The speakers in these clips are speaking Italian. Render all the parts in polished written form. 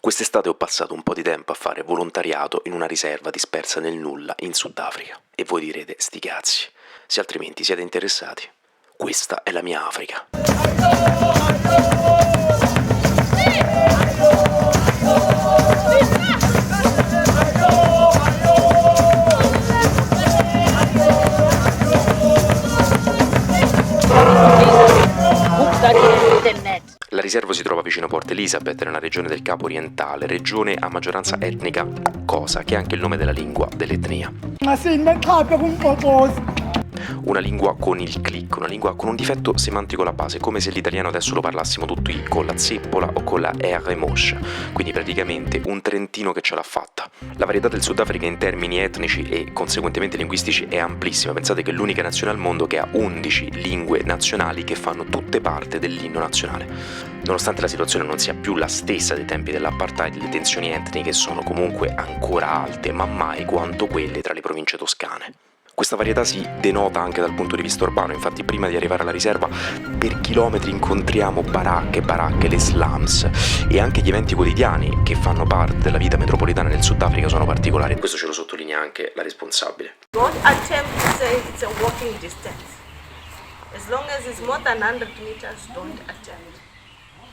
Quest'estate ho passato un po' di tempo a fare volontariato in una riserva dispersa nel nulla in Sudafrica. E voi direte, sti cazzi, se altrimenti siete interessati, questa è la mia Africa. La riserva si trova vicino Port Elizabeth, nella regione del Capo Orientale, regione a maggioranza etnica Xhosa, che è anche il nome della lingua dell'etnia. Una lingua con il click, una lingua con un difetto semantico alla base, come se l'italiano adesso lo parlassimo tutti con la zeppola o con la R moscia, quindi praticamente un trentino che ce l'ha fatta. La varietà del Sudafrica in termini etnici e conseguentemente linguistici è amplissima. Pensate che è l'unica nazione al mondo che ha 11 lingue nazionali che fanno tutte parte dell'inno nazionale. Nonostante la situazione non sia più la stessa dei tempi dell'apartheid, le tensioni etniche sono comunque ancora alte, ma mai quanto quelle tra le province toscane. Questa varietà si denota anche dal punto di vista urbano, infatti prima di arrivare alla riserva per chilometri incontriamo baracche, le slums, e anche gli eventi quotidiani che fanno parte della vita metropolitana del Sudafrica sono particolari. Questo ce lo sottolinea anche la responsabile. Don't attempt to say it's a walking distance. As long as it's more than 100 meters, don't attempt.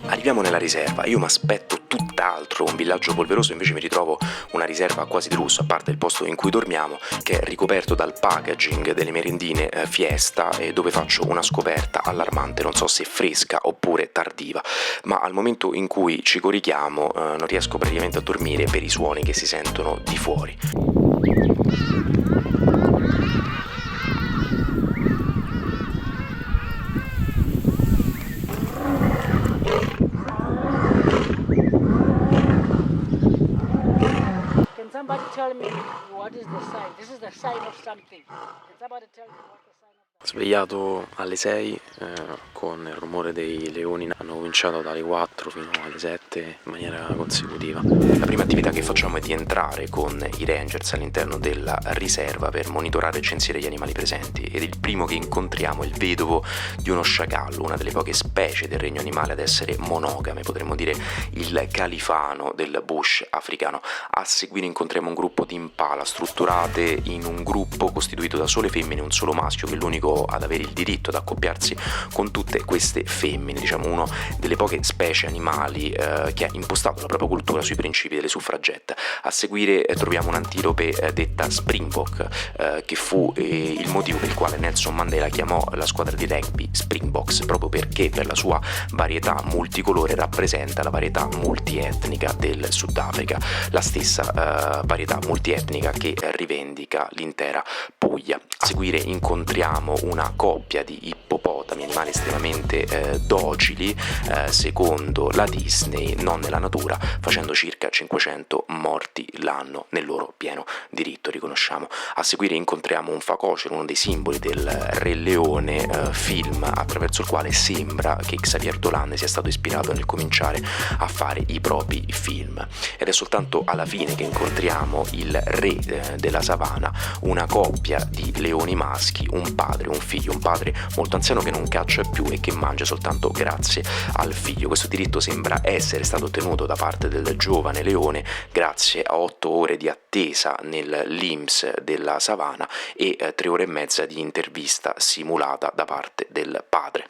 Arriviamo nella riserva, io mi aspetto tutt'altro, un villaggio polveroso, invece mi ritrovo una riserva quasi di lusso, a parte il posto in cui dormiamo, che è ricoperto dal packaging delle merendine Fiesta, e dove faccio una scoperta allarmante, non so se fresca oppure tardiva, ma al momento in cui ci corichiamo non riesco praticamente a dormire per i suoni che si sentono di fuori. Somebody tell me what is the sign? This is the sign of something. Can somebody tell me what the sign of that? Svegliato alle 6 con il rumore dei leoni, hanno cominciato dalle 4 fino alle 7 in maniera consecutiva. La prima attività che facciamo è di entrare con i rangers all'interno della riserva per monitorare e censire gli animali presenti, ed il primo che incontriamo è il vedovo di uno sciacallo, una delle poche specie del regno animale ad essere monogame, potremmo dire il califano del bush africano. A seguire incontriamo un gruppo di impala strutturate in un gruppo costituito da sole femmine e un solo maschio, che è l'unico ad avere il diritto ad accoppiarsi con tutte queste femmine, diciamo uno delle poche specie animali che ha impostato la propria cultura sui principi delle suffragette. A seguire troviamo un'antilope detta Springbok, che fu il motivo per il quale Nelson Mandela chiamò la squadra di rugby Springboks, proprio perché per la sua varietà multicolore rappresenta la varietà multietnica del Sudafrica, la stessa varietà multietnica che rivendica l'intera Puglia. A seguire incontriamo una coppia di ippopotami, animali estremamente docili, secondo la Disney, non nella natura, facendo circa 500 morti l'anno nel loro pieno diritto, riconosciamo. A seguire incontriamo un facocero, uno dei simboli del Re Leone, film attraverso il quale sembra che Xavier Dolan sia stato ispirato nel cominciare a fare i propri film. Ed è soltanto alla fine che incontriamo il re della savana, una coppia di leoni maschi, un padre, un figlio, un padre molto anziano che non caccia più e che mangia soltanto grazie al figlio. Questo diritto sembra essere stato ottenuto da parte del giovane leone grazie a 8 ore di attesa nel LIMS della savana e 3 ore e mezza di intervista simulata da parte del padre.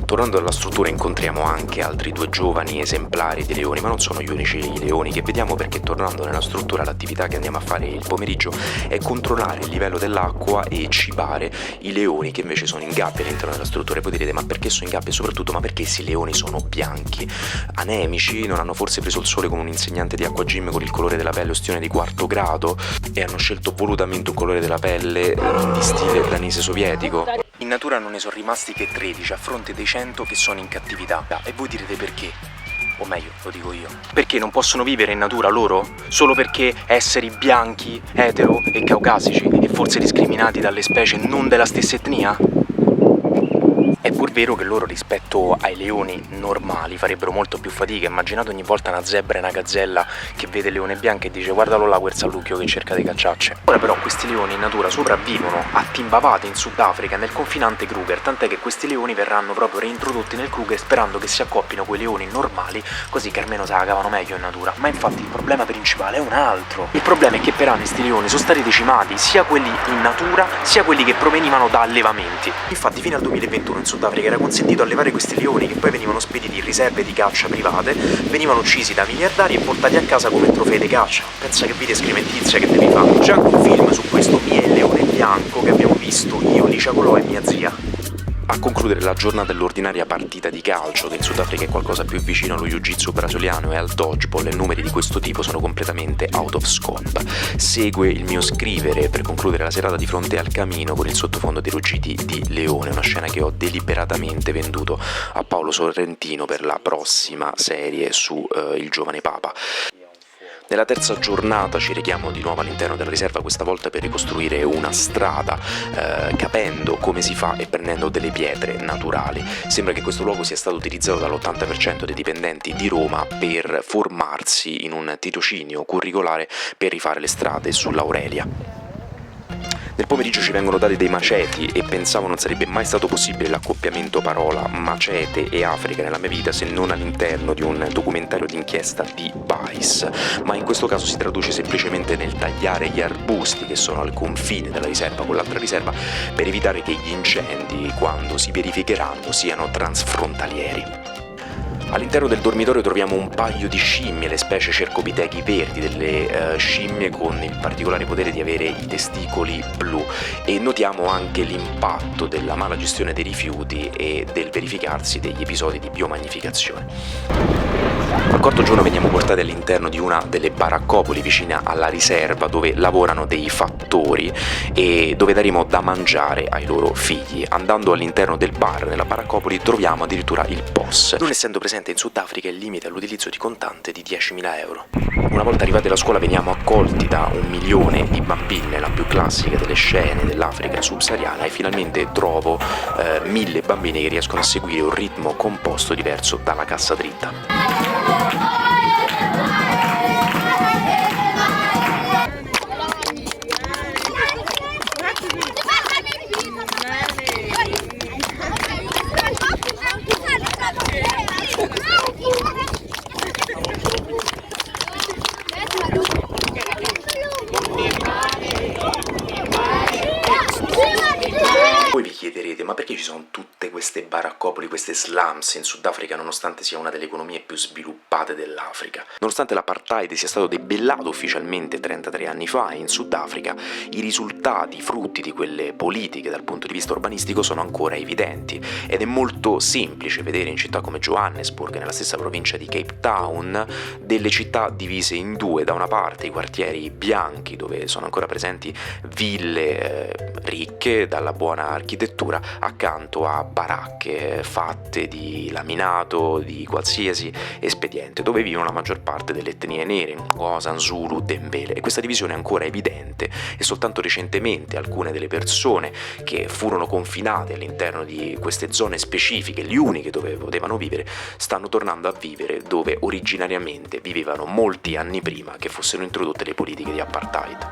Tornando alla struttura incontriamo anche altri 2 giovani esemplari di leoni, ma non sono gli unici leoni che vediamo, perché tornando nella struttura l'attività che andiamo a fare il pomeriggio è controllare il livello dell'acqua e cibare i leoni che invece sono in gabbia all'interno della struttura. E voi direte, ma perché sono in gabbia? E soprattutto, ma perché questi leoni sono bianchi? Anemici? Non hanno forse preso il sole con un insegnante di acqua gym con il colore della pelle ustione di 4º grado e hanno scelto volutamente un colore della pelle di stile danese sovietico? In natura non ne sono rimasti che 13 a fronte dei 100 che sono in cattività. E voi direte perché? O meglio, lo dico io. Perché non possono vivere in natura loro? Solo perché esseri bianchi, etero e caucasici e forse discriminati dalle specie non della stessa etnia? È pur vero che loro rispetto ai leoni normali farebbero molto più fatica. Immaginate ogni volta una zebra e una gazzella che vede il leone bianco e dice guardalo là quel sallucchio che cerca di cacciarci. Ora però questi leoni in natura sopravvivono a Timbavate in Sudafrica nel confinante Kruger, tant'è che questi leoni verranno proprio reintrodotti nel Kruger sperando che si accoppino coi leoni normali, così che almeno se la cavano meglio in natura. Ma infatti il problema principale è un altro. Il problema è che per anni sti leoni sono stati decimati, sia quelli in natura sia quelli che provenivano da allevamenti. Infatti fino al 2021 in Sudafrica era consentito allevare questi leoni che poi venivano spediti in riserve di caccia private, venivano uccisi da miliardari e portati a casa come trofei di caccia. Pensa che vita scrimentizia che devi fare. C'è anche un film su questo Mia e il leone bianco che abbiamo visto io, Licia Colò e mia zia. A concludere la giornata dell'ordinaria partita di calcio, che in Sudafrica è qualcosa più vicino allo jiu-jitsu brasiliano e al dodgeball, e numeri di questo tipo sono completamente out of scope. Segue il mio scrivere per concludere la serata di fronte al camino con il sottofondo dei ruggiti di leone, una scena che ho deliberatamente venduto a Paolo Sorrentino per la prossima serie su il giovane Papa. Nella terza giornata ci rechiamo di nuovo all'interno della riserva, questa volta per ricostruire una strada, capendo come si fa e prendendo delle pietre naturali. Sembra che questo luogo sia stato utilizzato dall'80% dei dipendenti di Roma per formarsi in un tirocinio curricolare per rifare le strade sull'Aurelia. Nel pomeriggio ci vengono dati dei maceti e pensavo non sarebbe mai stato possibile l'accoppiamento parola macete e Africa nella mia vita se non all'interno di un documentario d'inchiesta di Vice, ma in questo caso si traduce semplicemente nel tagliare gli arbusti che sono al confine della riserva con l'altra riserva per evitare che gli incendi, quando si verificheranno, siano transfrontalieri. All'interno del dormitorio troviamo un paio di scimmie, le specie cercopitechi verdi, delle scimmie con il particolare potere di avere i testicoli blu, e notiamo anche l'impatto della mala gestione dei rifiuti e del verificarsi degli episodi di biomagnificazione. Al quarto giorno veniamo portati all'interno di una delle baraccopoli vicina alla riserva dove lavorano dei fattori e dove daremo da mangiare ai loro figli. Andando all'interno del bar nella baraccopoli troviamo addirittura il POS. Non essendo presente in Sudafrica il limite all'utilizzo di contante di 10.000 euro. Una volta arrivati alla scuola veniamo accolti da 1 milione di bambine, la più classica delle scene dell'Africa subsahariana, e finalmente trovo 1.000 bambini che riescono a seguire un ritmo composto diverso dalla cassa dritta. Voi vi chiederete, ma perché ci sono tutte queste baraccopoli, queste slums in Sudafrica, nonostante sia una delle economie più sviluppate dell'Africa? Nonostante l'apartheid sia stato debellato ufficialmente 33 anni fa in Sudafrica, i risultati, i frutti di quelle politiche dal punto di vista urbanistico sono ancora evidenti, ed è molto semplice vedere in città come Johannesburg, nella stessa provincia di Cape Town, delle città divise in due: da una parte i quartieri bianchi dove sono ancora presenti ville ricche dalla buona architettura, accanto a baracche fatte di laminato, di qualsiasi espediente, dove vivono la maggior parte delle etnie nere, Xhosa, Zulu, Dembele. E questa divisione è ancora evidente, e soltanto recentemente alcune delle persone che furono confinate all'interno di queste zone specifiche, le uniche dove potevano vivere, stanno tornando a vivere dove originariamente vivevano molti anni prima che fossero introdotte le politiche di apartheid.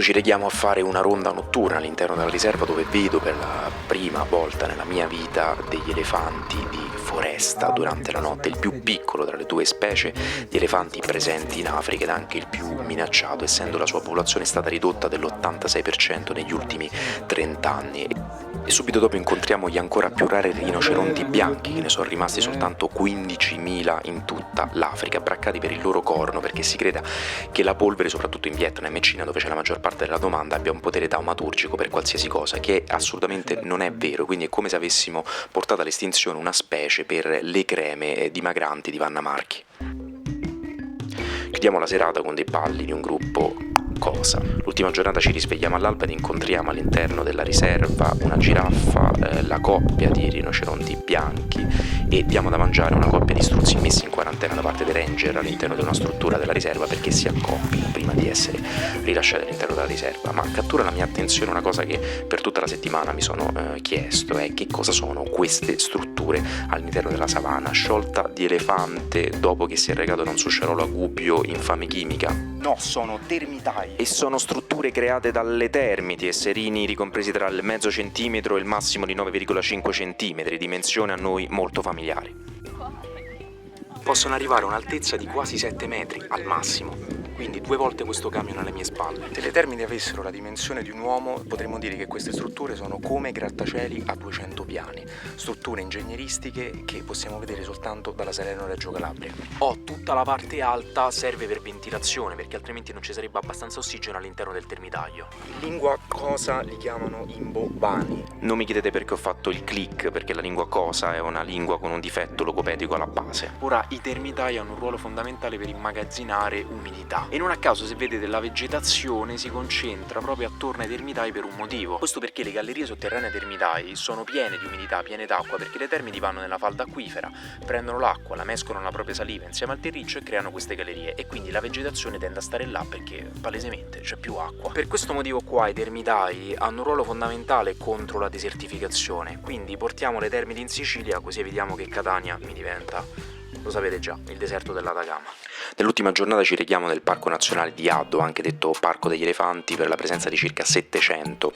Ci reghiamo a fare una ronda notturna all'interno della riserva, dove vedo per la prima volta nella mia vita degli elefanti di foresta durante la notte, il più piccolo tra le due specie di elefanti presenti in Africa ed anche il più minacciato, essendo la sua popolazione stata ridotta dell'86% negli ultimi 30 anni. E subito dopo incontriamo gli ancora più rari rinoceronti bianchi, che ne sono rimasti soltanto 15.000 in tutta l'Africa, braccati per il loro corno, perché si creda che la polvere, soprattutto in Vietnam e Cina, dove c'è la maggior parte della domanda, abbia un potere taumaturgico per qualsiasi cosa, che assolutamente non è vero. Quindi è come se avessimo portato all'estinzione una specie per le creme dimagranti di Vanna Marchi. Chiudiamo la serata con dei balli di un gruppo cosa. L'ultima giornata ci risvegliamo all'alba ed incontriamo all'interno della riserva una giraffa, la coppia di rinoceronti bianchi, e diamo da mangiare una coppia di struzzi messi in quarantena da parte dei ranger all'interno di una struttura della riserva perché si accoppino prima di essere rilasciati all'interno della riserva. Ma cattura la mia attenzione una cosa che per tutta la settimana mi sono chiesto, è che cosa sono queste strutture all'interno della savana, sciolta di elefante dopo che si è recato da un suscerolo a gubbio infame chimica? No, sono termitai. E sono strutture create dalle termiti, esserini ricompresi tra il mezzo centimetro e il massimo di 9,5 centimetri, dimensione a noi molto familiari. Possono arrivare a un'altezza di quasi 7 metri al massimo, quindi 2 volte questo camion alle mie spalle. Se le termiti avessero la dimensione di un uomo, potremmo dire che queste strutture sono come grattacieli a 200 piani, strutture ingegneristiche che possiamo vedere soltanto dalla Salerno-Reggio Calabria. Tutta la parte alta serve per ventilazione, perché altrimenti non ci sarebbe abbastanza ossigeno all'interno del termitaio. In lingua cosa li chiamano imbobani. Non mi chiedete perché ho fatto il click, perché la lingua cosa è una lingua con un difetto logopedico alla base. Ora, i termitai hanno un ruolo fondamentale per immagazzinare umidità, e non a caso se vedete la vegetazione si concentra proprio attorno ai termitai per un motivo. Questo perché le gallerie sotterranee termitai sono piene di umidità, piene d'acqua, perché le termiti vanno nella falda acquifera, prendono l'acqua, la mescolano alla propria saliva insieme al terriccio e creano queste gallerie, e quindi la vegetazione tende a stare là perché palesemente c'è più acqua. Per questo motivo qua i termitai hanno un ruolo fondamentale contro la desertificazione, quindi portiamo le termiti in Sicilia così evitiamo che Catania mi diventa, lo sapete già, il deserto dell'Atacama. Nell'ultima giornata ci rechiamo nel Parco Nazionale di Addo, anche detto Parco degli Elefanti, per la presenza di circa 700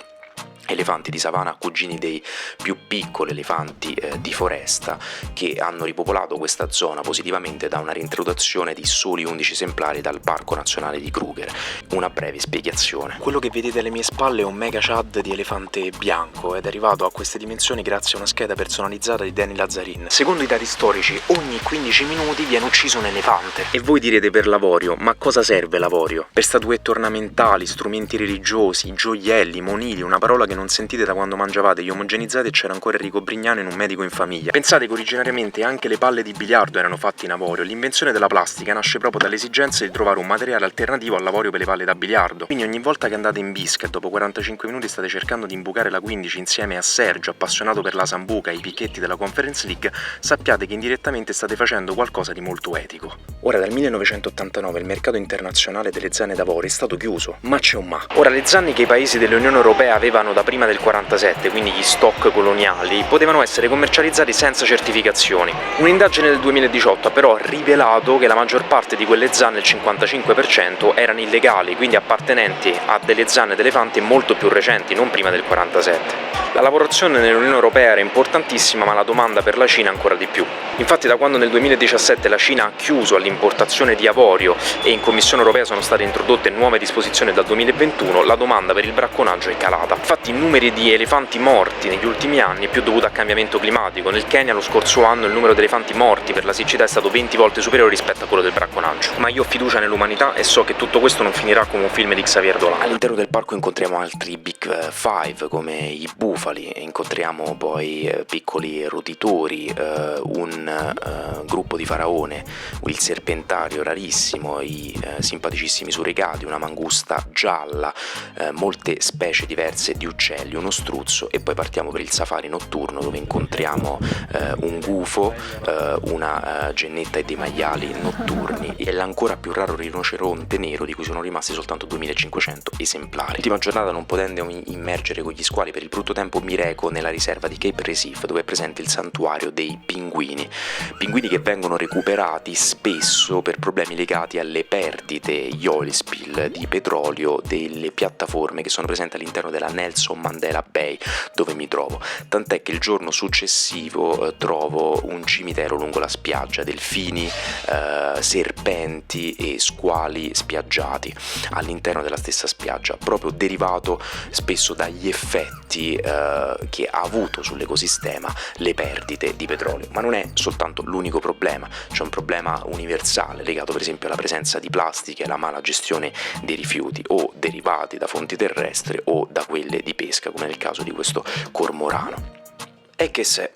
elefanti di savana, cugini dei più piccoli elefanti di foresta, che hanno ripopolato questa zona positivamente da una reintroduzione di soli 11 esemplari dal Parco Nazionale di Kruger. Una breve spiegazione. Quello che vedete alle mie spalle è un mega chad di elefante bianco ed è arrivato a queste dimensioni grazie a una scheda personalizzata di Danny Lazzarin. Secondo i dati storici, ogni 15 minuti viene ucciso un elefante. E voi direte per l'avorio, ma cosa serve l'avorio? Per statuette ornamentali, strumenti religiosi, gioielli, monili, una parola che non sentite da quando mangiavate gli omogenizzati e c'era ancora Enrico Brignano in Un medico in famiglia. Pensate che originariamente anche le palle di biliardo erano fatte in avorio. L'invenzione della plastica nasce proprio dall'esigenza di trovare un materiale alternativo all'avorio per le palle da biliardo. Quindi ogni volta che andate in bisca e dopo 45 minuti state cercando di imbucare la 15 insieme a Sergio, appassionato per la sambuca e i picchetti della Conference League, sappiate che indirettamente state facendo qualcosa di molto etico. Ora, dal 1989 il mercato internazionale delle zanne d'avorio è stato chiuso, ma c'è un ma. Ora, le zanne che i paesi dell'Unione Europea avevano da prima del 47, quindi gli stock coloniali, potevano essere commercializzati senza certificazioni. Un'indagine del 2018 ha però rivelato che la maggior parte di quelle zanne, il 55%, erano illegali, quindi appartenenti a delle zanne d'elefante molto più recenti, non prima del 47. La lavorazione nell'Unione Europea era importantissima, ma la domanda per la Cina ancora di più. Infatti, da quando nel 2017 la Cina ha chiuso all'importazione di avorio e in Commissione Europea sono state introdotte nuove disposizioni dal 2021, la domanda per il bracconaggio è calata. Infatti i numeri di elefanti morti negli ultimi anni è più dovuto a cambiamento climatico. Nel Kenya lo scorso anno il numero di elefanti morti per la siccità è stato 20 volte superiore rispetto a quello del bracconaggio. Ma io ho fiducia nell'umanità e so che tutto questo non finirà come un film di Xavier Dolan. All'interno del parco incontriamo altri Big Five come i bufali, incontriamo poi piccoli roditori, un gruppo di faraone, il serpentario rarissimo, i simpaticissimi suricati, una mangusta gialla, molte specie diverse di uccelli, uno struzzo, e poi partiamo per il safari notturno dove incontriamo un gufo, una gennetta e dei maiali notturni e l'ancora più raro rinoceronte nero di cui sono rimasti soltanto 2500 esemplari. L'ultima giornata, non potendo immergere con gli squali per il brutto tempo, mi reco nella riserva di Cape Recife dove è presente il santuario dei pinguini che vengono recuperati spesso per problemi legati alle perdite, gli oil spill di petrolio delle piattaforme che sono presenti all'interno della Nelson Mandela Bay dove mi trovo, tant'è che il giorno successivo trovo un cimitero lungo la spiaggia, delfini, serpenti e squali spiaggiati all'interno della stessa spiaggia, proprio derivato spesso dagli effetti che ha avuto sull'ecosistema le perdite di petrolio. Ma non è soltanto l'unico problema, c'è un problema universale legato per esempio alla presenza di plastiche e alla mala gestione dei rifiuti o derivati da fonti terrestri o da quelle di pesca, come nel caso di questo cormorano. E che se